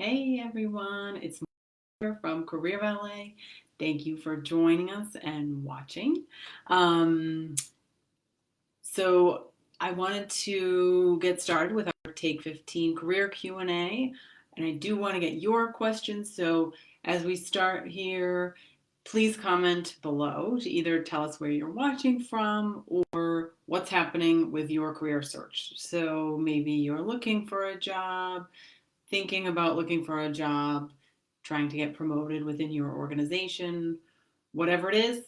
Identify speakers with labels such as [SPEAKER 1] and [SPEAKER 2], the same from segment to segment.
[SPEAKER 1] Hey everyone, it's Mara from Career Ballet. Thank you for joining us and watching. Um, so I wanted to get started with our Take 15 Career Q&A, and I do want to get your questions. So as we start here, please comment below to either tell us where you're watching from or what's happening with your career search. So maybe you're looking for a job, thinking about looking for a job, trying to get promoted within your organization, whatever it is,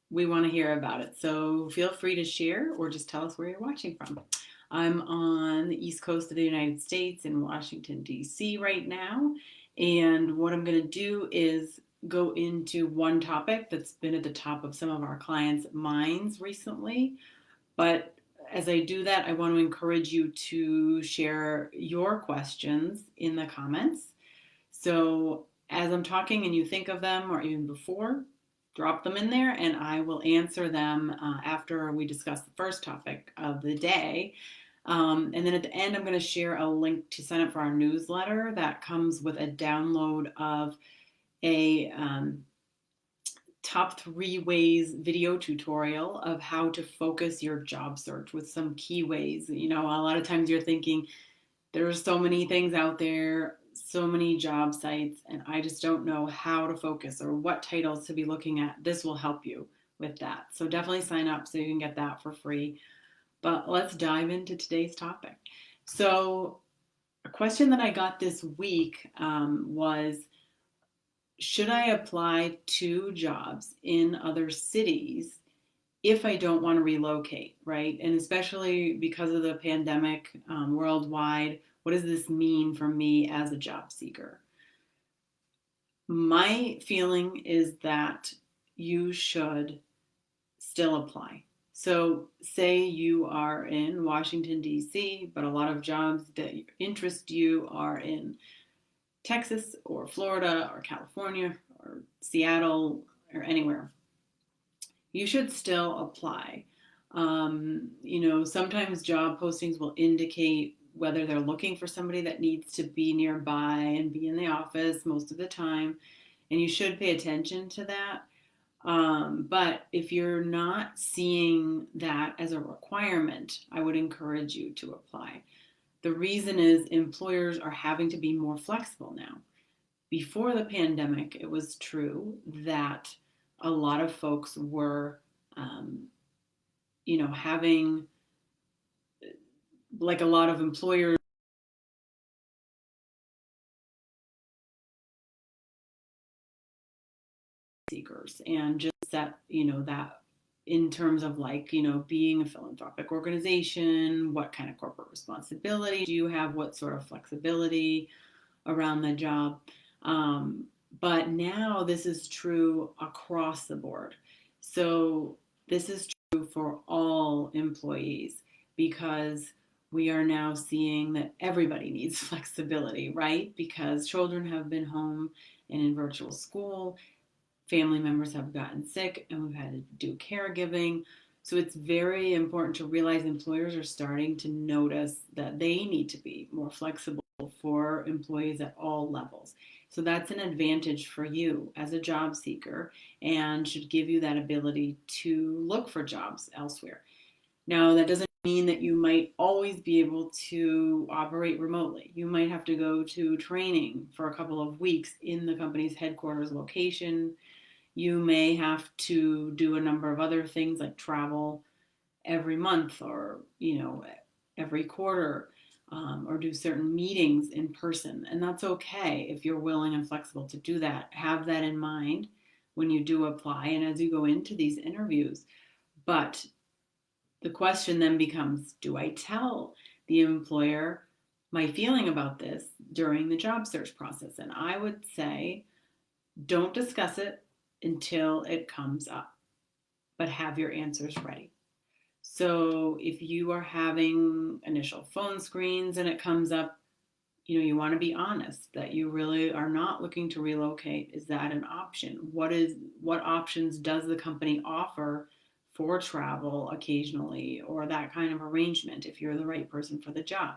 [SPEAKER 1] we want to hear about it. So feel free to share or just tell us where you're watching from. I'm on the East Coast of the United States in Washington, D.C. right now. And what I'm going to do is go into one topic that's been at the top of some of our clients' minds recently, but as I do that, I want to encourage you to share your questions in the comments. So as I'm talking and you think of them, or even before, drop them in there and I will answer them after we discuss the first topic of the day. And then at the end, I'm going to share a link to sign up for our newsletter that comes with a download of a top 3 ways video tutorial of how to focus your job search with some key ways. You know, a lot of times you're thinking there's so many things out there, so many job sites, and I just don't know how to focus or what titles to be looking at. This will help you with that. So definitely sign up so you can get that for free. But let's dive into today's topic. So a question that I got this week was, should I apply to jobs in other cities if I don't want to relocate, right? And especially because of the pandemic worldwide, what does this mean for me as a job seeker? My feeling is that you should still apply. So, say you are in Washington, D.C., but a lot of jobs that interest you are in Texas or Florida or California or Seattle or anywhere. You should still apply. Sometimes job postings will indicate whether they're looking for somebody that needs to be nearby and be in the office most of the time, and you should pay attention to that. But if you're not seeing that as a requirement, I would encourage you to apply. The reason is employers are having to be more flexible now. Before the pandemic, it was true that a lot of folks were, um, having, like, a lot of employers seekers, and just that, that in terms of, like, being a philanthropic organization, what kind of corporate responsibility do you have, what sort of flexibility around the job. But now this is true across the board. So this is true for all employees because we are now seeing that everybody needs flexibility, right? Because children have been home and in virtual school, family members have gotten sick, and we've had to do caregiving. So it's very important to realize employers are starting to notice that they need to be more flexible for employees at all levels. So that's an advantage for you as a job seeker and should give you that ability to look for jobs elsewhere. Now, that doesn't mean that you might always be able to operate remotely. You might have to go to training for a couple of weeks in the company's headquarters location. You may have to do a number of other things like travel every month or, every quarter, or do certain meetings in person. And that's okay if you're willing and flexible to do that. Have that in mind when you do apply and as you go into these interviews. But the question then becomes, do I tell the employer my feeling about this during the job search process? And I would say, don't discuss it until it comes up, but have your answers ready. So if you are having initial phone screens and it comes up, you want to be honest that you really are not looking to relocate. Is that an option? What options does the company offer for travel occasionally or that kind of arrangement if you're the right person for the job?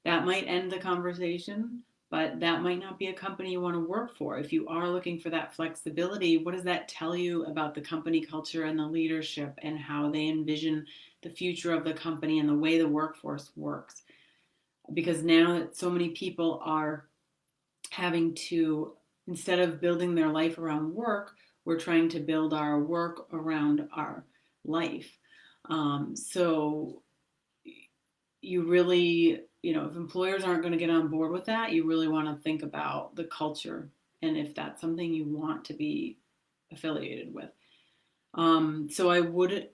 [SPEAKER 1] That might end the conversation, but that might not be a company you want to work for. If you are looking for that flexibility, what does that tell you about the company culture and the leadership and how they envision the future of the company and the way the workforce works? Because now that so many people are having to, instead of building their life around work, we're trying to build our work around our life. So you really, if employers aren't going to get on board with that, you really want to think about the culture and if that's something you want to be affiliated with. So I would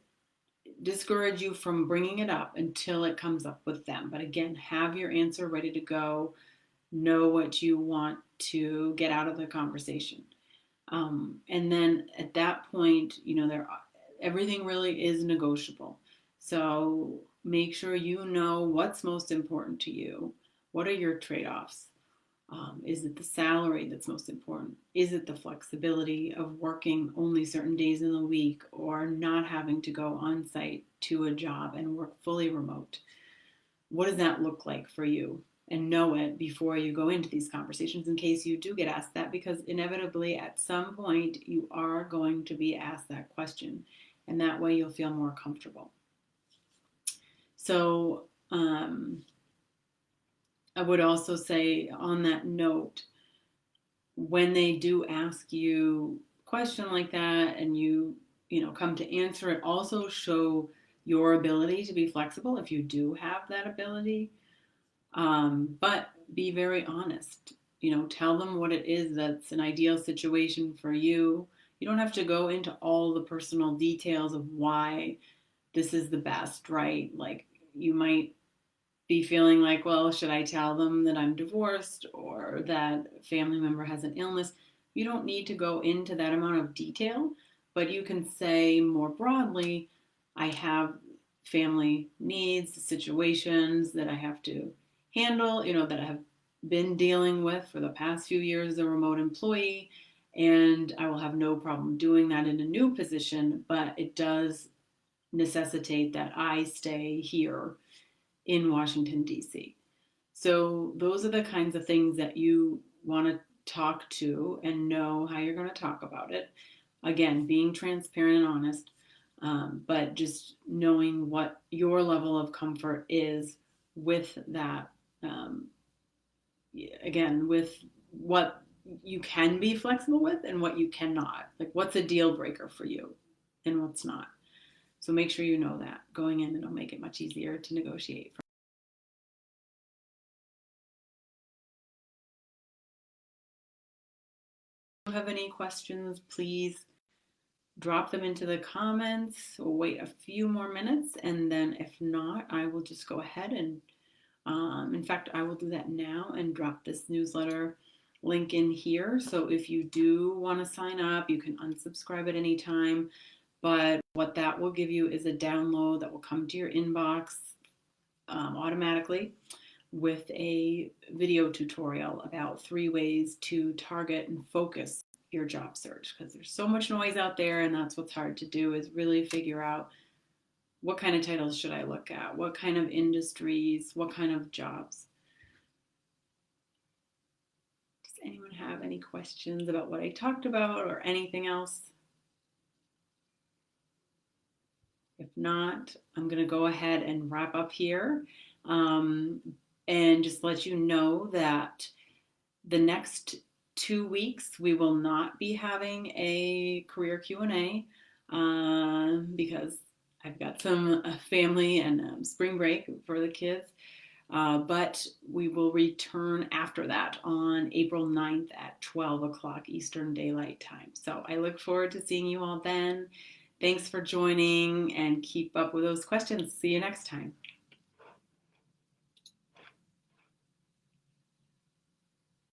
[SPEAKER 1] discourage you from bringing it up until it comes up with them. But again, have your answer ready to go. Know what you want to get out of the conversation. And then at that point, everything really is negotiable. So make sure you know what's most important to you. What are your trade-offs? Is it the salary that's most important? Is it the flexibility of working only certain days in the week or not having to go on site to a job and work fully remote? What does that look like for you? And know it before you go into these conversations in case you do get asked that, because inevitably at some point you are going to be asked that question, and that way you'll feel more comfortable. So I would also say on that note, when they do ask you a question like that and you come to answer it, also show your ability to be flexible if you do have that ability. But be very honest. Tell them what it is that's an ideal situation for you. You don't have to go into all the personal details of why this is the best, right? Like you might be feeling like, well, should I tell them that I'm divorced or that a family member has an illness? You don't need to go into that amount of detail, but you can say more broadly, I have family needs, situations that I have to handle, that I have been dealing with for the past few years as a remote employee, and I will have no problem doing that in a new position, but it does necessitate that I stay here in Washington, D.C. So those are the kinds of things that you want to talk to and know how you're going to talk about it. Again, being transparent and honest, but just knowing what your level of comfort is with that. Again, with what you can be flexible with and what you cannot. Like what's a deal breaker for you and what's not. So make sure you know that going in, and it'll make it much easier to negotiate. If you have any questions, please drop them into the comments. We'll wait a few more minutes, and then if not, I will just go ahead and, in fact, I will do that now and drop this newsletter link in here. So if you do want to sign up, you can unsubscribe at any time. But what that will give you is a download that will come to your inbox automatically with a video tutorial about 3 ways to target and focus your job search, because there's so much noise out there, and that's what's hard to do, is really figure out what kind of titles should I look at, what kind of industries, what kind of jobs. Does anyone have any questions about what I talked about or anything else? If not, I'm going to go ahead and wrap up here, and just let you know that the next 2 weeks we will not be having a career Q&A because I've got some family and spring break for the kids. But we will return after that on April 9th at 12 o'clock Eastern Daylight Time. So I look forward to seeing you all then. Thanks for joining, and keep up with those questions. See you next time.